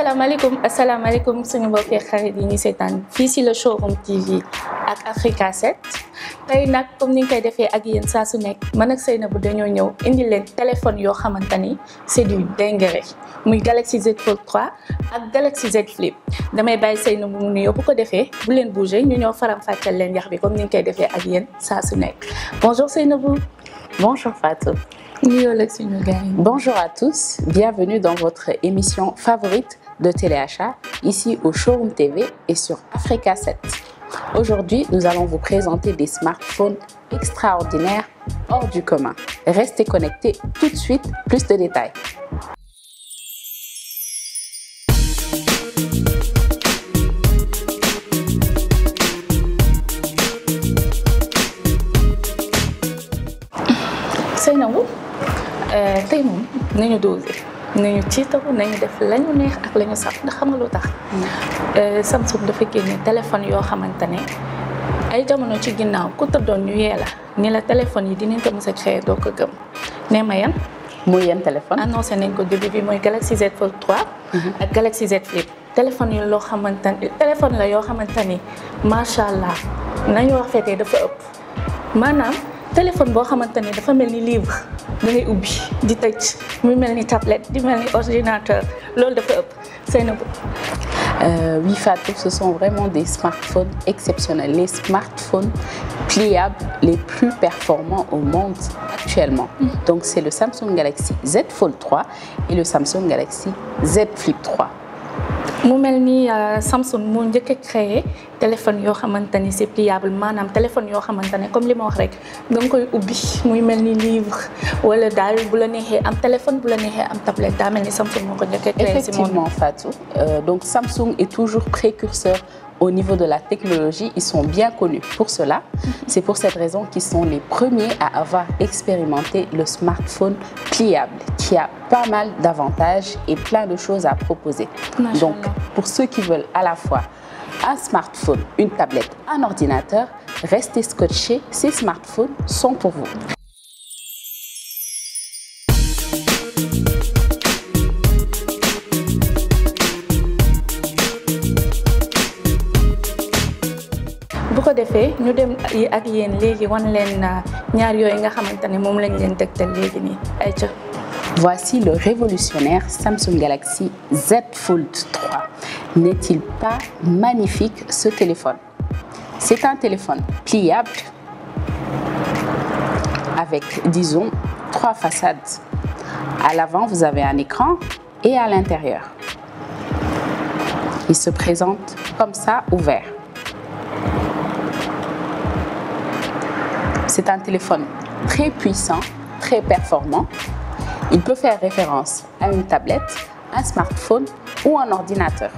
asalaamaaleykum suñu mbokki xarit yi ñu seetaan fii si le Showroom TV ak Africa 7 tey nag comme ni ñu koy defee ak yéen saa su nekk man ak Seynabou dañoo ñëw indi leen téléphone yoo xamante ni c'est du dingue muy Galaxy Z Fold 3 ak Galaxy Z Flip damay bàyyi Seynabou mu nuyoo bu ko defee bu leen bouger ñu ñëw faram-fàcceel leen yax bi comme ni ñu koy defee ak yéen saa su nekk bonjour Seynabou. Bonjour Fatou. Bonjour à tous, bienvenue dans votre émission favorite de téléachat, ici au Showroom TV et sur Africa 7. Aujourd'hui, nous allons vous présenter des smartphones extraordinaires hors du commun. Restez connectés tout de suite, plus de détails. Seynabou tey moom nañu doser nañu ciitaru nañu def lañu neex ak lañu saf ndax xam nga lu tax Samsung dafa génne téléphone yoo xamante ne ay jamono ci ginnaaw ku tëddoon ñu yee la ni la téléphone yi dinañ ko mës a créer doo ko gëm nee ma yan muy yan téléphone annoncé nañ ko début bi mooy Galaxy Z Fold 3 ak Galaxy Z Flip téléphone yi loo xamante ni téléphone la yoo xamante ni macha allah nañu wax feetee dafa ëpp maanaam téléphone boo xamante ni dafa mel ni livre da ngay ubbi di tëj muy mel ni tablette di mel ni ordinateur loolu dafa ëpp Seynabou. Oui Fatou, ce sont vraiment des smartphones exceptionnels, les smartphones pliables les plus performants au monde actuellement. Donc c'est le Samsung Galaxy Z Fold 3 et le Samsung Galaxy Z Flip 3. mu mel ni Samsung moo njëkk a créé téléphone yoo xamante ni c'est pliable maanaam téléphone yoo xamante ne comme li ma wax rek da nga koy ubbi muy mel ni livre wala daal bu la neexee am téléphone bu la neexee am tablette daa mel ni Samsung moo ko njëkk a créé. Effectivement Fatou, donc Samsung est toujours précurseur au niveau de la technologie, ils sont bien connus pour cela. C'est pour cette raison qu'ils sont les premiers à avoir expérimenté le smartphone pliable, qui a pas mal d'avantages et plein de choses à proposer. Donc, pour ceux qui veulent à la fois un smartphone, une tablette, un ordinateur, restez scotchés, ces smartphones sont pour vous. bu ko defee ñu dem ak yéen léegi wan leen ñaar yooyu nga xamante ne moom lañ leen tegtal léegi nii ay ca. Voici le révolutionnaire Samsung Galaxy Z Fold 3. N'est-il pas magnifique ce téléphone? C'est un téléphone pliable avec, disons, 3 façades. À l'avant, vous avez un écran et à l'intérieur. Il se présente comme ça, ouvert. C'est un téléphone très puissant, très performant. Il peut faire référence à une tablette, un smartphone ou un ordinateur.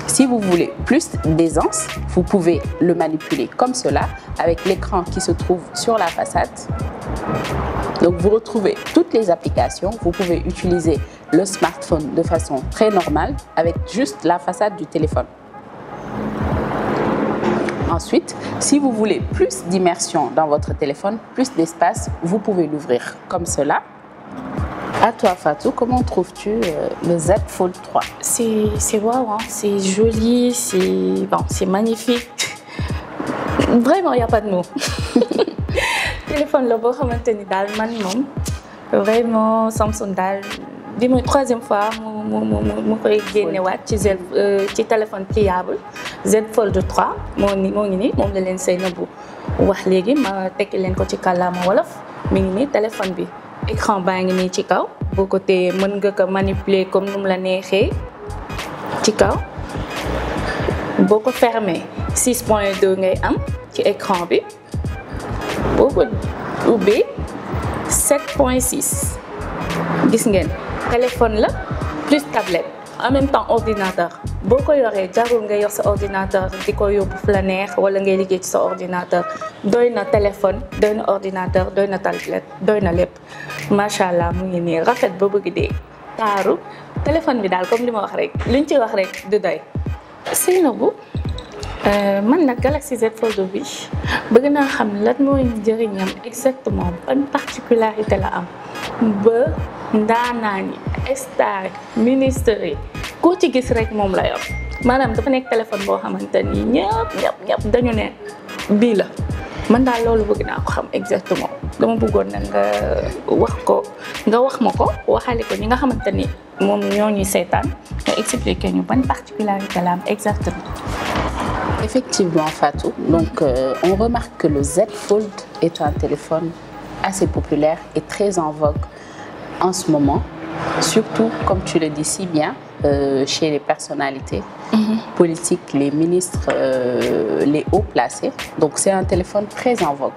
Si vous voulez plus d'aisance, vous pouvez le manipuler comme cela, avec l'écran qui se trouve sur la façade. Donc vous retrouvez toutes les applications. Vous pouvez utiliser le smartphone de façon très normale, avec juste la façade du téléphone. Ensuite, si vous voulez plus d'immersion dans votre téléphone, plus d'espace, vous pouvez l'ouvrir comme cela. À toi Fatou, comment trouves-tu le Z Fold 3? C'est waouh, hein? C'est joli, c'est magnifique. Vraiment, il n'y a pas de mots. Téléphone la boo xamante ni daal man moom vraiment Samsung daal bi mooy 3e fois mu koy génnewaat ci téléphone pliable Z Fold 3 moo ngi nii moom la leen Seynabou wax léegi ma tekki leen ko ci kàllaama wolof mi ngi nii téléphone bi écran baa ngi nii ci kaw boo ko téye mën nga ko manipuler comme nu mu la neexee ci kaw boo ko fermé 6.2 ngay am ci écran bi boo ko ubbee 7.6 gis ngeen téléphone la plus tablette en même temps ordinateur boo ko yoree jarul nga yor sa ordinateur di ko yóbbu fu la neex wala ngay liggéey ci sa ordinateur doy na téléphone doy na ordinateur doy na tablette doy na lépp macha allah mu ngi nii rafet ba bëgg dee taaru téléphone bi daal comme li ma wax rek luñ ci wax rek du doy. Seynabou man nag Galaxy Z Fold bi bëgg naa xam lan mooy njëriñam exactement ban particularité la am ba ndaanaan yi star ministres yi koo ci gis rek moom la yor maanaam dafa nekk téléphone boo xamante ni ñëpp dañu ne bii la man daal loolu bëgg naa ko xam exactement dama bëggoon na nga wax ma ko waxale ko ñi nga xamante ni moom ñoo ñuy seetaan nga expliquer ñu ban particularité la am exactement. Effectivement, Fatou. Donc, on remarque que le Z Fold est un téléphone assez populaire et très en vogue en ce moment, surtout, comme tu le dis si bien, chez les personnalités politiques, les ministres, les hauts placés. Donc, c'est un téléphone très en vogue.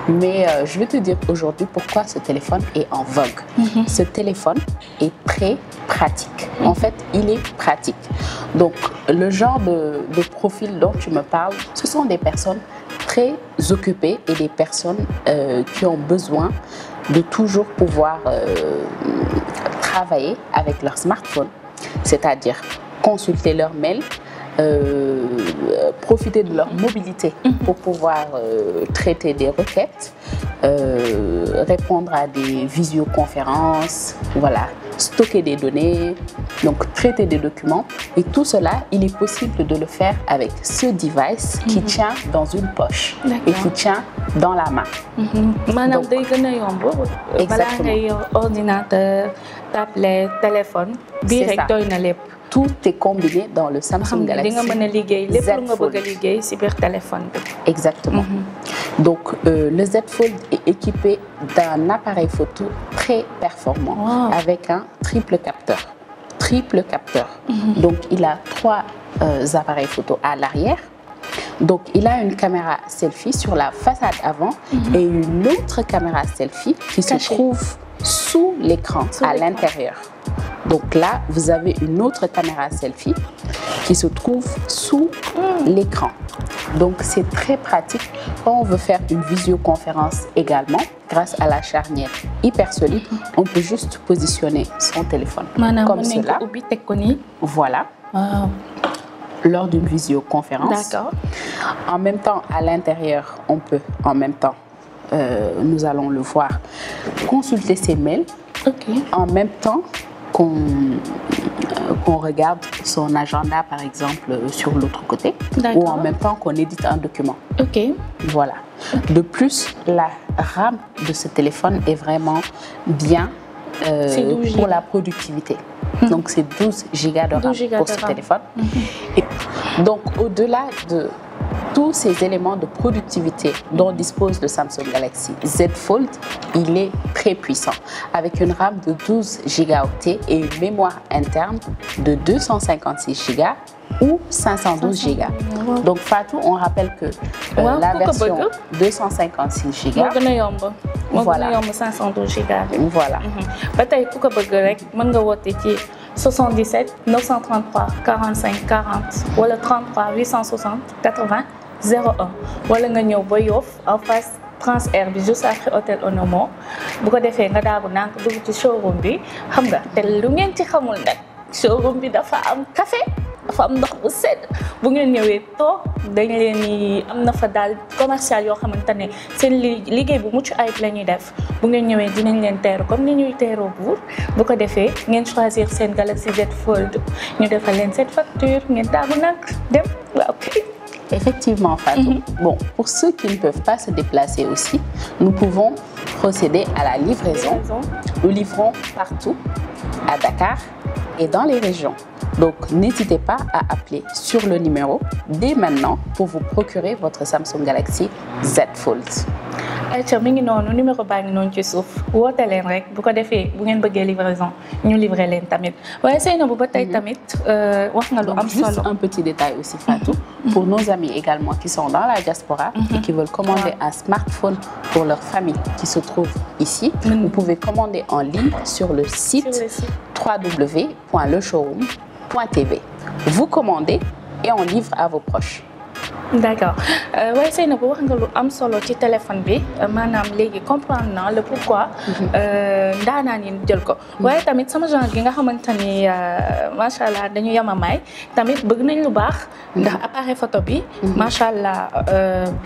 Mais je vais te dire aujourd'hui pourquoi ce téléphone est en vogue. Ce téléphone est très pratique. En fait, il est pratique. Donc, le genre de profil dont tu me parles, ce sont des personnes très occupées et des personnes qui ont besoin de toujours pouvoir travailler avec leur smartphone, c'est-à-dire consulter leurs mails, profiter de leur mobilité pour pouvoir traiter des requêtes, répondre à des visioconférences, voilà, stocker des données, donc traiter des documents. Et tout cela, il est possible de le faire avec ce device qui tient dans une poche et qui tient dans la main. Madame, exactement. Ordinateur, tablette, téléphone, direct, tout est combiné dans le Samsung Galaxy Z Fold. Exactement. Donc, le Z Fold est équipé d'un appareil photo très performant avec un triple capteur. Donc, il a 3 appareils photo à l'arrière. Donc, il a une caméra selfie sur la façade avant et une autre caméra selfie qui se trouve sous l'écran à l'intérieur. Donc là, vous avez une autre caméra selfie qui se trouve sous l'écran. Donc c'est très pratique quand on veut faire une visioconférence également. Grâce à la charnière hyper solide, on peut juste positionner son téléphone comme cela. Voilà. Lors d'une visioconférence. D'accord. En même temps, à l'intérieur, on peut en même temps, nous allons le voir, consulter ses mails. En même temps qu'on regarde son agenda, par exemple, sur l'autre côté, ou en même temps qu'on édite un document. Voilà. De plus, la RAM de ce téléphone est vraiment bien pour la productivité. Donc, c'est 12 Go de RAM pour ce téléphone. Et donc, au-delà de tous ces éléments de productivité dont dispose le Samsung Galaxy Z Fold, il est très puissant avec une RAM de 12 Go et une mémoire interne de 256 Go ou 512 Go. Donc Fatou, on rappelle que la version 256 Go, voilà. 512 Go. Voilà. 77 933 45 40 wala 33 860 80 01 wala nga ñëw ba Yoff en face Transair bi juste après hôtel Onomo bu ko defee nga daagu nank dugg ci showroom bi xam nga te lu ngeen ci xamul nag showroom bi dafa am café dafa am ndox bu sedd bu ngeen ñëwee toog dañ leen ni am na fa daal commercial yoo xamante ne seen liggéey bu mucc ayib la ñuy def bu ngeen ñëwee dinañ leen teeru comme ni ñuy teeroo buur bu ko defee ngeen choisir seen Galaxy Z Fold ñu defal leen cette facture ngeen daagu nag dem waaw. Effectivement, Fatou. Bon, pour ceux qui ne peuvent pas se déplacer aussi, nous pouvons procéder à la livraison. Nous livrons partout, à Dakar et dans les régions. Donc, n'hésitez pas à appeler sur le numéro dès maintenant pour vous procurer votre Samsung Galaxy Z Fold. ayca mi ngi noonu numéro baa ngi noonu ci suuf woote leen rek bu ko defee bu ngeen bëggee livraison ñu livrer leen tamit waaye Seynabou ba tey tamit wax nga lu am solo. Juste un petit détail aussi, Fatou, pour nos amis également qui sont dans la diaspora et qui veulent commander un smartphone pour leur famille qui se trouve ici, vous pouvez commander en ligne sur le site www.leshowroom.tv. Vous commandez et on livre à vos proches. D'accord waaye Seynabou wax nga lu am solo ci téléphone bi maanaam léegi comprendre naa le pourquoi ndaanaan yi jël ko waaye tamit sama genre gi nga xamante ni macha allah dañu yamamaay tamit bëgg nañ lu baax ndax appareil photo bi macha allah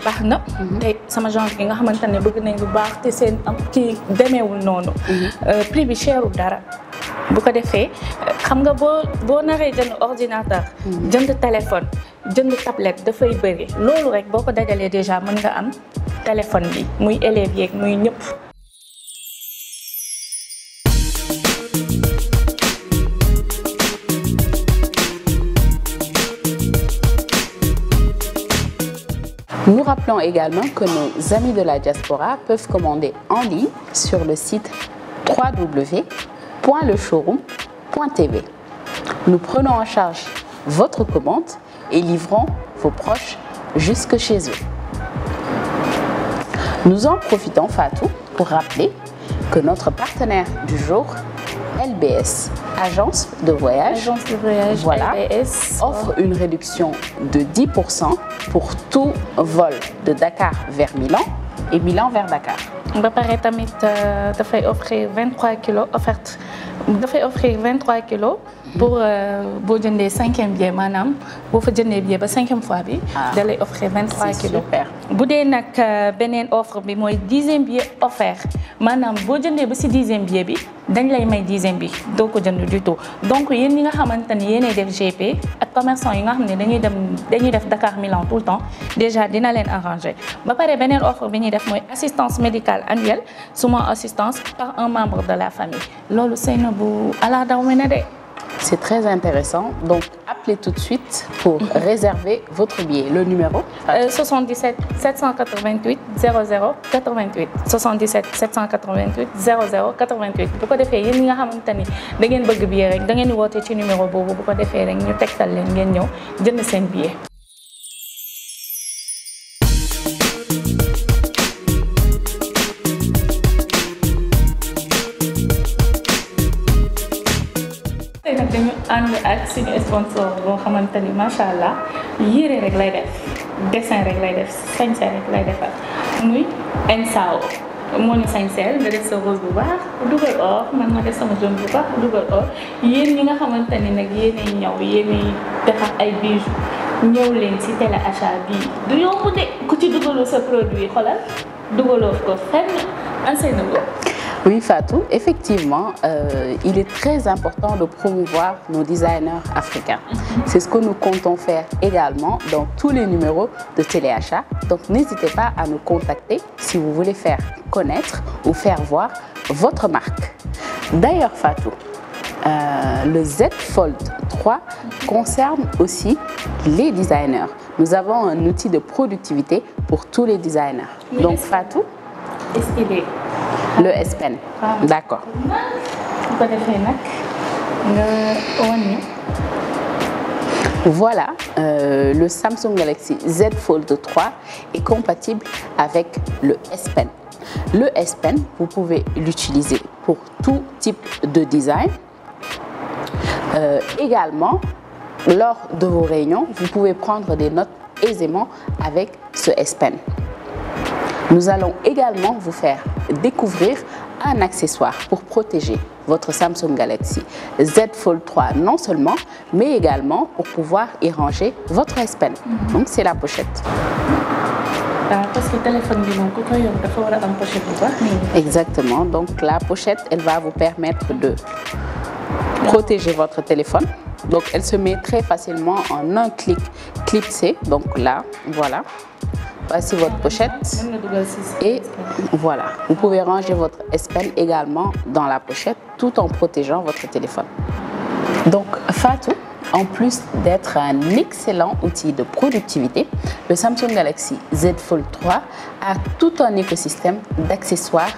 baax na te sama genre gi nga xamante ne bëgg nañ lu baax te seen am kii demeewul noonu prix bi cherul dara bu ko defee xam nga boo naree jënd ordinateur jënd téléphone jënd tablette dafay bëri loolu rek boo ko dajalee déjà mën nga am téléphone bi muy élèves yeeg muy ñëpp. Nous rappelons également que nos amis de la diaspora peuvent commander en ligne sur le site www.leshowroom.tv. Nous prenons en charge votre commande et livrons vos proches jusque chez eux. Nous en profitons, Fatou, pour rappeler que notre partenaire du jour, LBS, Agence de voyage, voilà, LBS, offre une réduction de 10% pour tout vol de Dakar vers Milan et Milan vers Dakar. ba pare tamit dafay offrir 23 kilos offerte dafay offrir 23 kilos pour boo jëndee 5e billet maanaam boo fa jëndee billet ba 5e fois bi. da lay offrir 23 kilos. Super. bu dee nag beneen offre bi mooy 10e billet offert maanaam boo jëndee ba si 10e billet bi dañ lay may 10e bi doo ko jënd du tout donc yéen ñi nga xamante ni yéenay def GP ak commerçant yi nga xam ne dañuy def Dakar Milan tout le temps déjà dina leen arranger ba pare beneen offre bi ñuy def mooy assistance médicale annuelle suma assistance par un membre de la famille loolu sëy na bu ala daw me na de. C'est très intéressant. Donc, appelez tout de suite pour réserver votre billet. Le numéro 77 788 00 88 77 788 00 88 bu ko defee yéen ñi nga xamante ni da ngeen bëgg billet rek da ngeen di woote ci numéro boobu bu ko defee rek ñu tegtal leen ngeen ñëw jënd seen billet. dañu ànd ak suñu sponsor boo xamante ni macha allah yére rek lay def dessin rek lay def sañse rek lay defar muy Ensao moo ñu sañseel nga def sa rose bu baax dugal or man ma def sama jaune bu baax dugal or yéen ñi nga xamante ni nag yéenay ñaw yéenay defar ay bijoux ñëw leen si télé achat bii du yomb de ku ci dugaloo sa produit xoolal dugaloo ko fenn enseigne ko. Oui, Fatou, effectivement, il est très important de promouvoir nos designers africains. C'est ce que nous comptons faire également dans tous les numéros de téléachat. Donc, n'hésitez pas à nous contacter si vous voulez faire connaître ou faire voir votre marque. D'ailleurs, Fatou, le Z Fold 3 concerne aussi les designers. Nous avons un outil de productivité pour tous les designers. Oui, donc, Fatou, le S Pen. D'accord. Voilà, le Samsung Galaxy Z Fold 3 est compatible avec le S Pen. Le S Pen, vous pouvez l'utiliser pour tout type de design. Également, lors de vos réunions, vous pouvez prendre des notes aisément avec ce S Pen. Nous allons également vous faire découvrir un accessoire pour protéger votre Samsung Galaxy Z Fold 3 non seulement, mais également pour pouvoir y ranger votre S Pen. Donc c'est la pochette. Parce que le téléphone Exactement. Donc la pochette, elle va vous permettre de protéger votre téléphone. Donc elle se met très facilement en un clic clipsé. Donc là, voilà. Voici votre pochette et voilà, vous pouvez ranger votre S Pen également dans la pochette tout en protégeant votre téléphone. Donc Fatou, en plus d'être un excellent outil de productivité, le Samsung Galaxy Z Fold 3 a tout un écosystème d'accessoires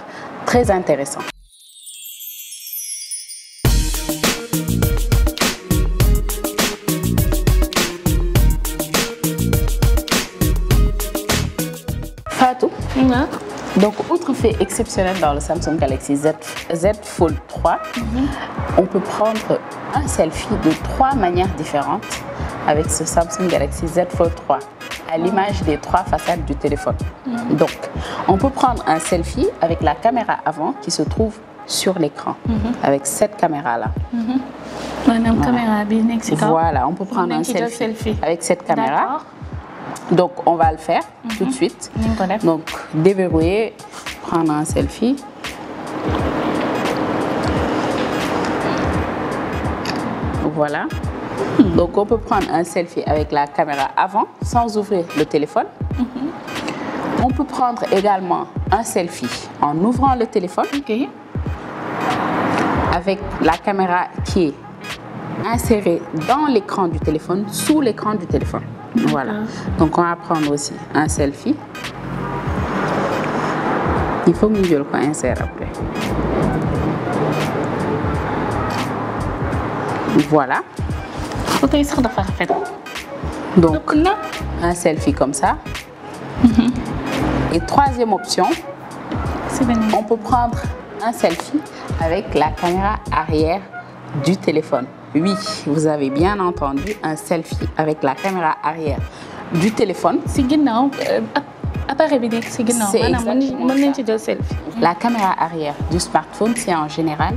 très intéressant. Fatou, donc autre fait exceptionnel dans le Samsung Galaxy Z Fold 3, on peut prendre un selfie de 3 manières différentes avec ce Samsung Galaxy Z Fold 3, à l'image des 3 façades du téléphone. Donc, on peut prendre un selfie avec la caméra avant qui se trouve sur l'écran, avec cette caméra-là. Voilà, on peut prendre un selfie avec cette caméra. Donc, on va le faire tout de suite. Donc, déverrouiller, prendre un selfie. Voilà. Donc on peut prendre un selfie avec la caméra avant sans ouvrir le téléphone. On peut prendre également un selfie en ouvrant le téléphone avec la caméra qui est insérée dans l'écran du téléphone, sous l'écran du téléphone. Voilà. Donc on va prendre aussi un selfie. Il faut que je le insère après. Voilà. Donc un selfie comme ça. Et troisième option, on peut prendre un selfie avec la caméra arrière du téléphone. Oui, vous avez bien entendu, un selfie avec la caméra arrière du téléphone. C'est exactement ça. La caméra arrière du smartphone, c'est en général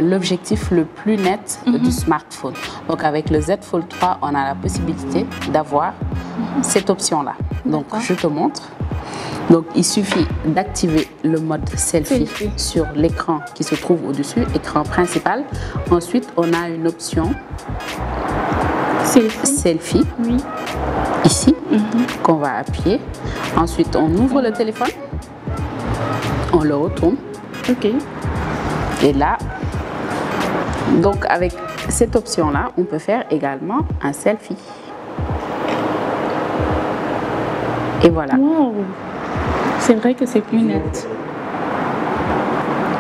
l'objectif le plus net du smartphone. Donc avec le Z Fold 3, on a la possibilité d'avoir cette option-là. Donc je te montre. Donc il suffit d'activer le mode selfie sur l'écran qui se trouve au-dessus, écran principal. Ensuite, on a une option selfie ici qu'on va appuyer. Ensuite, on ouvre le téléphone, on le retourne. Et là, donc avec cette option-là, on peut faire également un selfie. Et voilà. Wow. C'est vrai que c'est plus net.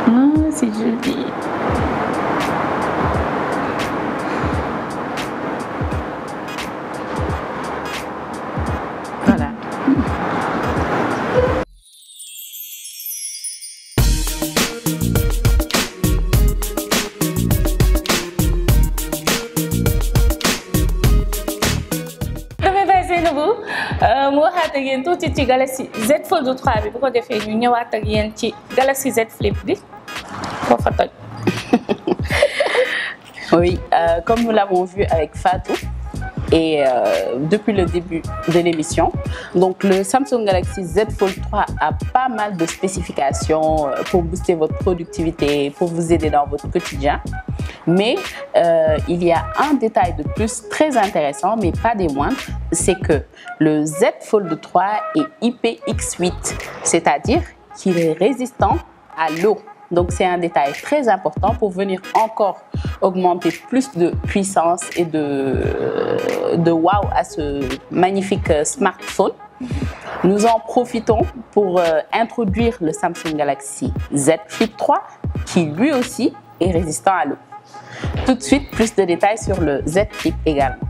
Ah, c'est joli. Voilà. mu waxaat ak yéen tuuti ci Galaxy Z Fold 3 bi bu ko defee ñu ñëwaat ak yéen ci Galaxy Z Flip bi foofa toj. Oui, comme nous l'avons vu avec Fatou et depuis le début de l'émission, donc le Samsung Galaxy Z Fold 3 a pas mal de spécifications pour booster votre productivité, pour vous aider dans votre quotidien. Mais il y a un détail de plus très intéressant, mais pas des moindres, c'est que le Z Fold 3 est IPX8, c'est-à-dire qu'il est résistant à l'eau. Donc c'est un détail très important pour venir encore augmenter plus de puissance et de wow à ce magnifique smartphone. Nous en profitons pour introduire le Samsung Galaxy Z Flip 3 qui lui aussi est résistant à l'eau. Tout de suite, plus de détails sur le Z Flip également.